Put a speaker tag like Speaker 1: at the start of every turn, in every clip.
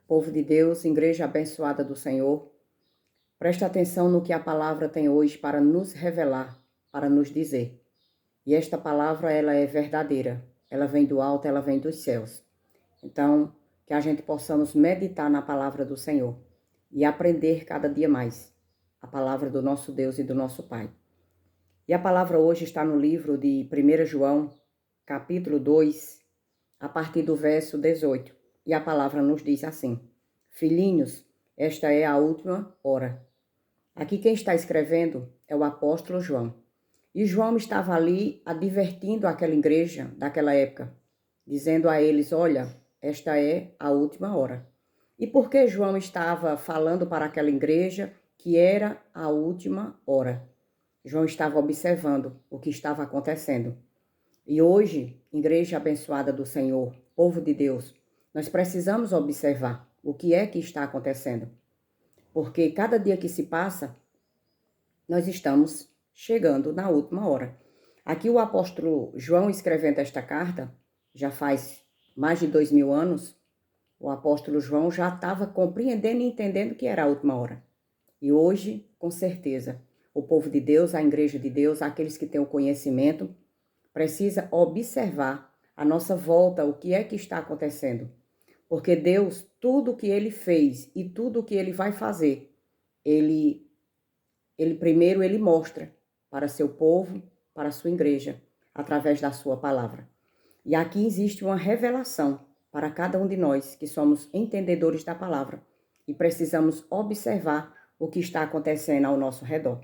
Speaker 1: Povo de Deus, igreja abençoada do Senhor, preste atenção no que a palavra tem hoje para nos revelar, para nos dizer. E esta palavra, ela é verdadeira, ela vem do alto, ela vem dos céus. Então, que a gente possamos meditar na palavra do Senhor e aprender cada dia mais a palavra do nosso Deus e do nosso Pai. E a palavra hoje está no livro de 1 João, capítulo 2, a partir do verso 18. E a palavra nos diz assim: Filhinhos, esta é a última hora. Aqui quem está escrevendo é o apóstolo João. E João estava ali advertindo aquela igreja daquela época, dizendo a eles: olha, esta é a última hora. E por que João estava falando para aquela igreja que era a última hora? João estava observando o que estava acontecendo. E hoje, igreja abençoada do Senhor, povo de Deus, nós precisamos observar o que é que está acontecendo. Porque cada dia que se passa, nós estamos chegando na última hora. Aqui o apóstolo João, escrevendo esta carta, já faz mais de 2000 anos, o apóstolo João já estava compreendendo e entendendo que era a última hora. E hoje, com certeza, o povo de Deus, a igreja de Deus, aqueles que têm o conhecimento, precisa observar a nossa volta, o que é que está acontecendo. Porque Deus, tudo o que Ele fez e tudo o que Ele vai fazer, Ele primeiro Ele mostra para seu povo, para a sua igreja, através da sua palavra. E aqui existe uma revelação para cada um de nós que somos entendedores da palavra e precisamos observar o que está acontecendo ao nosso redor.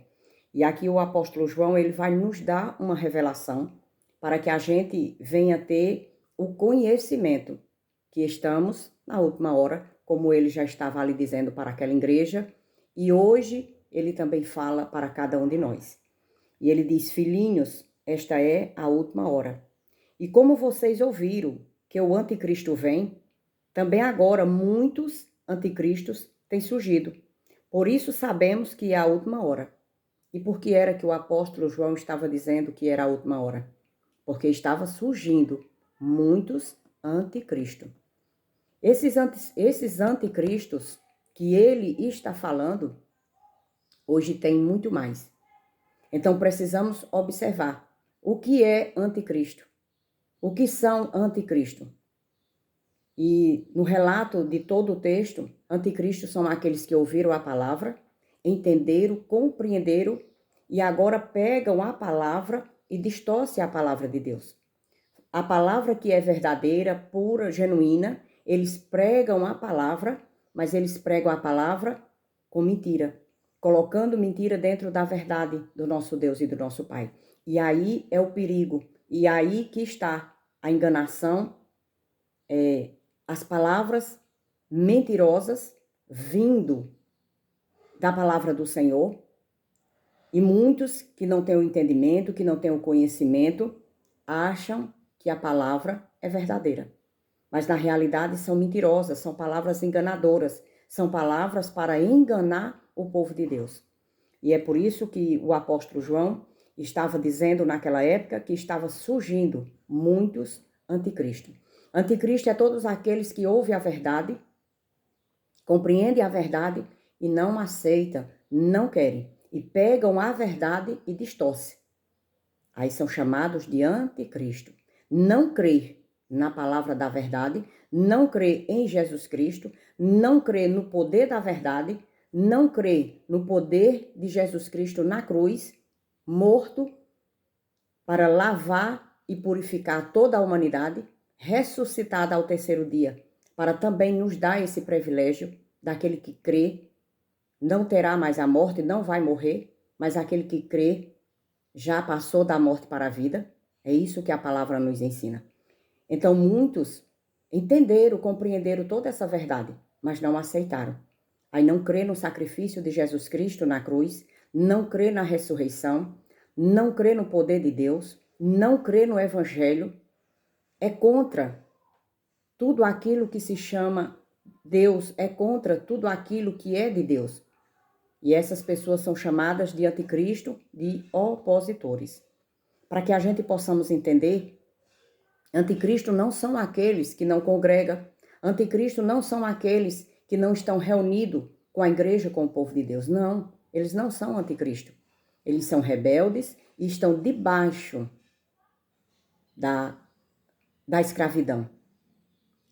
Speaker 1: E aqui o apóstolo João, ele vai nos dar uma revelação para que a gente venha ter o conhecimento que estamos na última hora, como ele já estava ali dizendo para aquela igreja, e hoje ele também fala para cada um de nós. E ele diz: filhinhos, esta é a última hora. E como vocês ouviram que o anticristo vem, também agora muitos anticristos têm surgido. Por isso sabemos que é a última hora. E por que era que o apóstolo João estava dizendo que era a última hora? Porque estava surgindo muitos anticristos. Esses anticristos que ele está falando, hoje tem muito mais. Então precisamos observar o que é anticristo, o que são anticristo. E no relato de todo o texto, anticristos são aqueles que ouviram a palavra, entenderam, compreenderam e agora pegam a palavra e distorcem a palavra de Deus. A palavra que é verdadeira, pura, genuína, eles pregam a palavra, mas eles pregam a palavra com mentira, colocando mentira dentro da verdade do nosso Deus e do nosso Pai. E aí é o perigo, e aí que está a enganação, as palavras mentirosas vindo da palavra do Senhor, e muitos que não têm o entendimento, que não têm o conhecimento, acham que a palavra é verdadeira. Mas na realidade são mentirosas, são palavras enganadoras, são palavras para enganar o povo de Deus. E é por isso que o apóstolo João estava dizendo naquela época que estava surgindo muitos anticristos. Anticristo é todos aqueles que ouvem a verdade, compreendem a verdade e não aceitam, não querem. E pegam a verdade e distorcem. Aí são chamados de anticristo. Não crer na palavra da verdade, não crer em Jesus Cristo, não crer no poder da verdade, não crer no poder de Jesus Cristo na cruz, morto, para lavar e purificar toda a humanidade, ressuscitada ao terceiro dia, para também nos dar esse privilégio daquele que crê, não terá mais a morte, não vai morrer, mas aquele que crê já passou da morte para a vida. É isso que a palavra nos ensina. Então muitos entenderam, compreenderam toda essa verdade, mas não aceitaram. Aí não crê no sacrifício de Jesus Cristo na cruz, não crê na ressurreição, não crê no poder de Deus, não crê no evangelho, é contra tudo aquilo que se chama Deus, é contra tudo aquilo que é de Deus. E essas pessoas são chamadas de anticristo, de opositores. Para que a gente possamos entender, anticristo não são aqueles que não congregam, anticristo não são aqueles que não estão reunidos com a igreja, com o povo de Deus. Não, eles não são anticristo. Eles são rebeldes e estão debaixo da escravidão.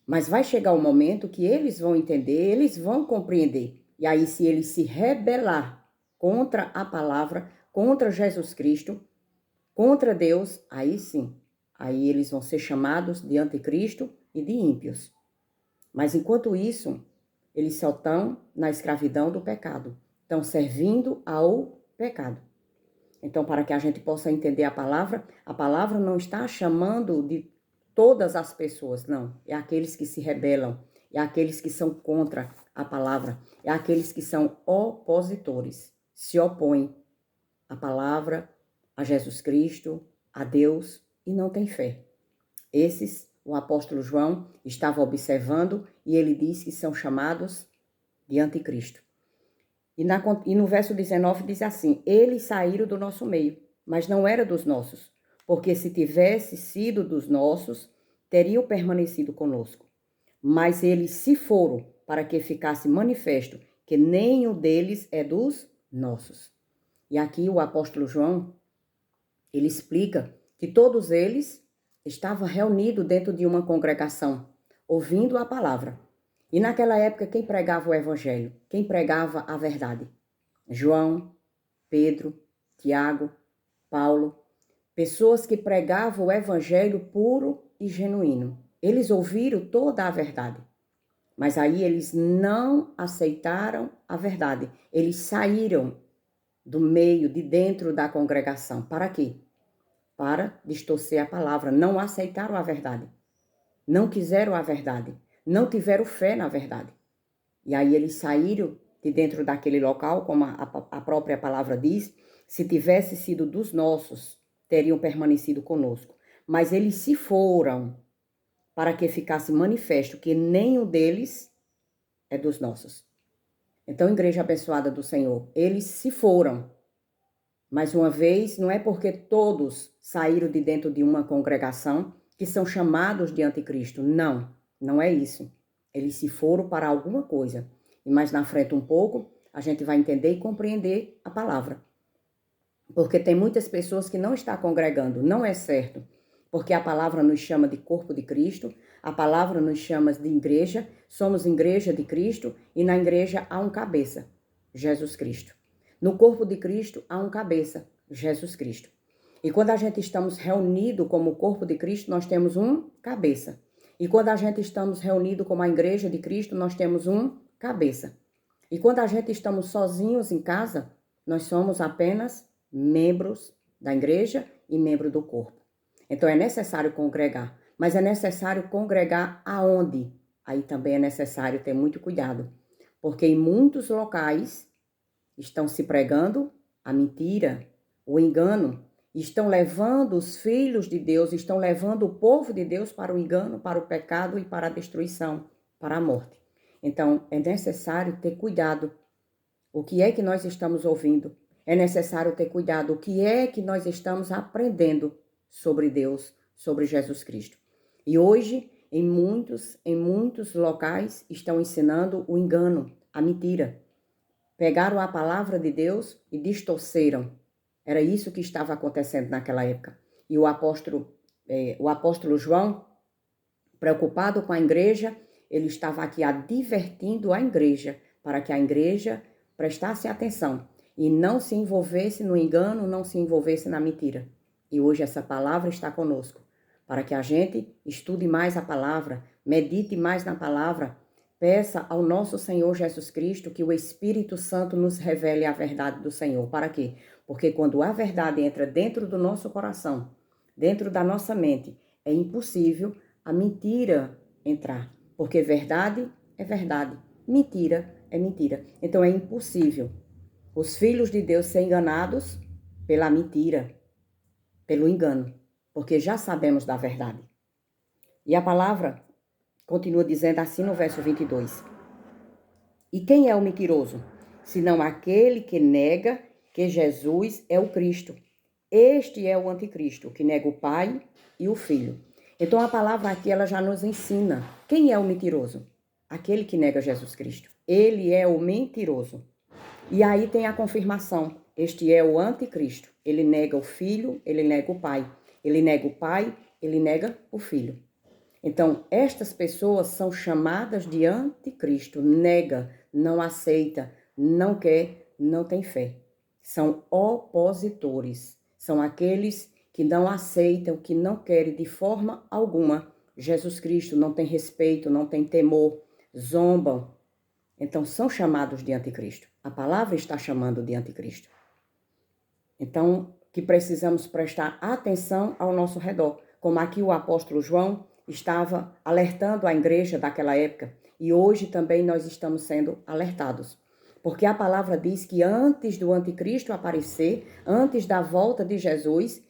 Speaker 1: Mas vai chegar o momento que eles vão entender, eles vão compreender. E aí, se eles se rebelar contra a palavra, contra Jesus Cristo, contra Deus, aí sim, aí eles vão ser chamados de anticristo e de ímpios. Mas enquanto isso, eles só estão na escravidão do pecado, estão servindo ao pecado. Então, para que a gente possa entender a palavra não está chamando de todas as pessoas, não. É aqueles que se rebelam, é aqueles que são contra a palavra, é aqueles que são opositores, se opõem à palavra, a Jesus Cristo, a Deus e não têm fé. Esses, o apóstolo João estava observando e ele diz que são chamados de anticristo. E no verso 19 diz assim: eles saíram do nosso meio, mas não era dos nossos, porque se tivesse sido dos nossos, teriam permanecido conosco. Mas eles se foram, para que ficasse manifesto que nenhum deles é dos nossos. E aqui o apóstolo João, ele explica que todos eles estavam reunidos dentro de uma congregação, ouvindo a palavra. E naquela época, quem pregava o evangelho? Quem pregava a verdade? João, Pedro, Tiago, Paulo, pessoas que pregavam o evangelho puro e genuíno. Eles ouviram toda a verdade, mas aí eles não aceitaram a verdade. Eles saíram do meio, de dentro da congregação. Para quê? Para distorcer a palavra. Não aceitaram a verdade. Não quiseram a verdade. Não tiveram fé na verdade. E aí eles saíram de dentro daquele local, como a própria palavra diz, se tivesse sido dos nossos, teriam permanecido conosco. Mas eles se foram, para que ficasse manifesto que nenhum deles é dos nossos. Então, igreja abençoada do Senhor, eles se foram. Mais uma vez, não é porque todos saíram de dentro de uma congregação que são chamados de anticristo. Não, não é isso. Eles se foram para alguma coisa. E mais na frente um pouco, a gente vai entender e compreender a palavra. Porque tem muitas pessoas que não estão congregando, não é certo. Porque a palavra nos chama de corpo de Cristo, a palavra nos chama de igreja, somos igreja de Cristo e na igreja há um cabeça, Jesus Cristo. No corpo de Cristo há um cabeça, Jesus Cristo. E quando a gente estamos reunidos como o corpo de Cristo, nós temos um cabeça. E quando a gente estamos reunidos como a igreja de Cristo, nós temos um cabeça. E quando a gente estamos sozinhos em casa, nós somos apenas membros da igreja e membro do corpo. Então é necessário congregar, mas é necessário congregar aonde? Aí também é necessário ter muito cuidado, porque em muitos locais estão se pregando a mentira, o engano, estão levando os filhos de Deus, estão levando o povo de Deus para o engano, para o pecado e para a destruição, para a morte. Então é necessário ter cuidado. O que é que nós estamos ouvindo? É necessário ter cuidado. O que é que nós estamos aprendendo sobre Deus, sobre Jesus Cristo? E hoje, em muitos locais, estão ensinando o engano, a mentira. Pegaram a palavra de Deus e distorceram. Era isso que estava acontecendo naquela época. E o apóstolo João, preocupado com a igreja, ele estava aqui advertindo a igreja, para que a igreja prestasse atenção e não se envolvesse no engano, não se envolvesse na mentira. E hoje essa palavra está conosco, para que a gente estude mais a palavra, medite mais na palavra, peça ao nosso Senhor Jesus Cristo que o Espírito Santo nos revele a verdade do Senhor. Para quê? Porque quando a verdade entra dentro do nosso coração, dentro da nossa mente, é impossível a mentira entrar. Porque verdade é verdade, mentira é mentira. Então é impossível os filhos de Deus serem enganados pela mentira, pelo engano, porque já sabemos da verdade. E a palavra continua dizendo assim no verso 22. E quem é o mentiroso? Senão aquele que nega que Jesus é o Cristo. Este é o anticristo, que nega o Pai e o Filho. Então a palavra aqui ela já nos ensina quem é o mentiroso. aquele que nega Jesus Cristo. Ele é o mentiroso. E aí tem a confirmação. Este é o anticristo. Ele nega o filho, ele nega o pai. Ele nega o pai, ele nega o filho. Então, estas pessoas são chamadas de anticristo. Nega, não aceita, não quer, não tem fé. São opositores. São aqueles que não aceitam, que não querem de forma alguma Jesus Cristo, não tem respeito, não tem temor, zombam. Então, são chamados de anticristo. A palavra está chamando de anticristo. Então, que precisamos prestar atenção ao nosso redor. Como aqui o apóstolo João estava alertando a igreja daquela época. E hoje também nós estamos sendo alertados. Porque a palavra diz que antes do anticristo aparecer, antes da volta de Jesus,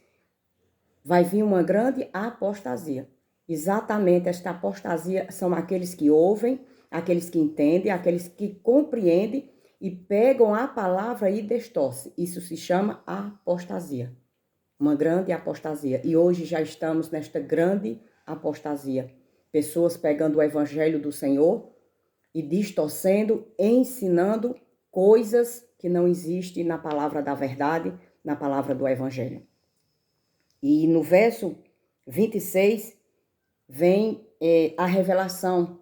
Speaker 1: vai vir uma grande apostasia. Exatamente esta apostasia são aqueles que ouvem, aqueles que entendem, aqueles que compreendem e pegam a palavra e distorcem. Isso se chama apostasia. Uma grande apostasia. E hoje já estamos nesta grande apostasia. Pessoas pegando o evangelho do Senhor e distorcendo, ensinando coisas que não existem na palavra da verdade, na palavra do evangelho. E no verso 26 vem a revelação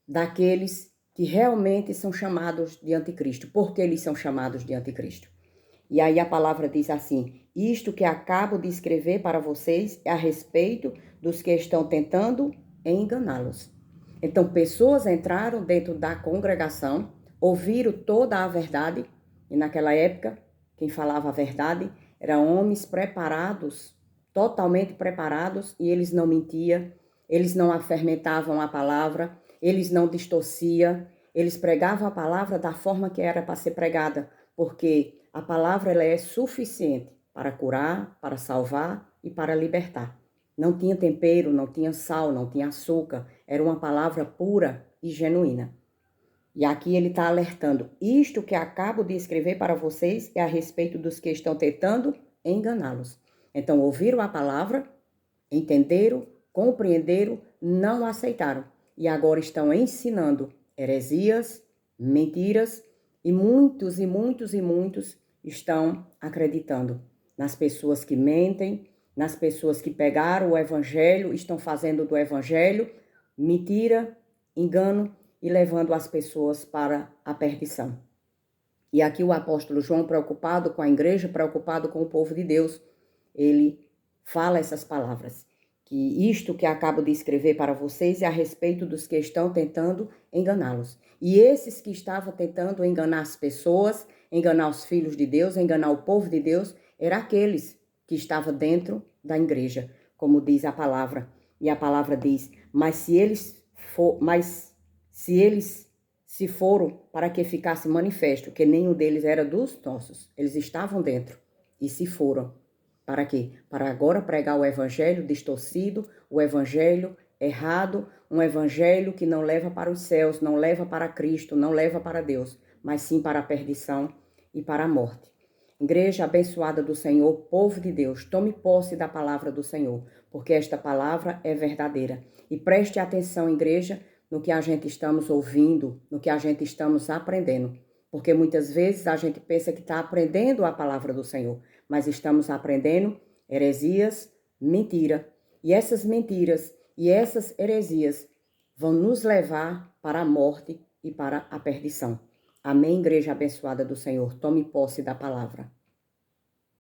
Speaker 1: daqueles que realmente são chamados de anticristo. Por que eles são chamados de anticristo? E aí a palavra diz assim: isto que acabo de escrever para vocês é a respeito dos que estão tentando enganá-los. Então, pessoas entraram dentro da congregação, ouviram toda a verdade, e naquela época, quem falava a verdade eram homens preparados, totalmente preparados, e eles não mentiam, eles não fermentavam a palavra, eles não distorciam, eles pregavam a palavra da forma que era para ser pregada, porque a palavra ela é suficiente para curar, para salvar e para libertar. Não tinha tempero, não tinha sal, não tinha açúcar. Era uma palavra pura e genuína. E aqui ele está alertando. Isto que acabo de escrever para vocês é a respeito dos que estão tentando enganá-los. Então, ouviram a palavra, entenderam, compreenderam, não aceitaram. E agora estão ensinando heresias, mentiras, e muitos estão acreditando nas pessoas que mentem, nas pessoas que pegaram o evangelho, estão fazendo do evangelho mentira, engano e levando as pessoas para a perdição. E aqui o apóstolo João, preocupado com a igreja, preocupado com o povo de Deus, ele fala essas palavras, que isto que acabo de escrever para vocês é a respeito dos que estão tentando enganá-los. E esses que estavam tentando enganar as pessoas, enganar os filhos de Deus, enganar o povo de Deus, eram aqueles que estavam dentro da igreja, como diz a palavra. E a palavra diz, mas se eles se foram para que ficasse manifesto que nenhum deles era dos nossos, eles estavam dentro e se foram. Para quê? Para agora pregar o evangelho distorcido, o evangelho errado, um evangelho que não leva para os céus, não leva para Cristo, não leva para Deus, mas sim para a perdição e para a morte. Igreja abençoada do Senhor, povo de Deus, tome posse da palavra do Senhor, porque esta palavra é verdadeira. E preste atenção, igreja, no que a gente estamos ouvindo, no que a gente estamos aprendendo. Porque muitas vezes a gente pensa que está aprendendo a palavra do Senhor, mas estamos aprendendo heresias, mentira. E essas mentiras e essas heresias vão nos levar para a morte e para a perdição. Amém, igreja abençoada do Senhor. Tome posse da palavra.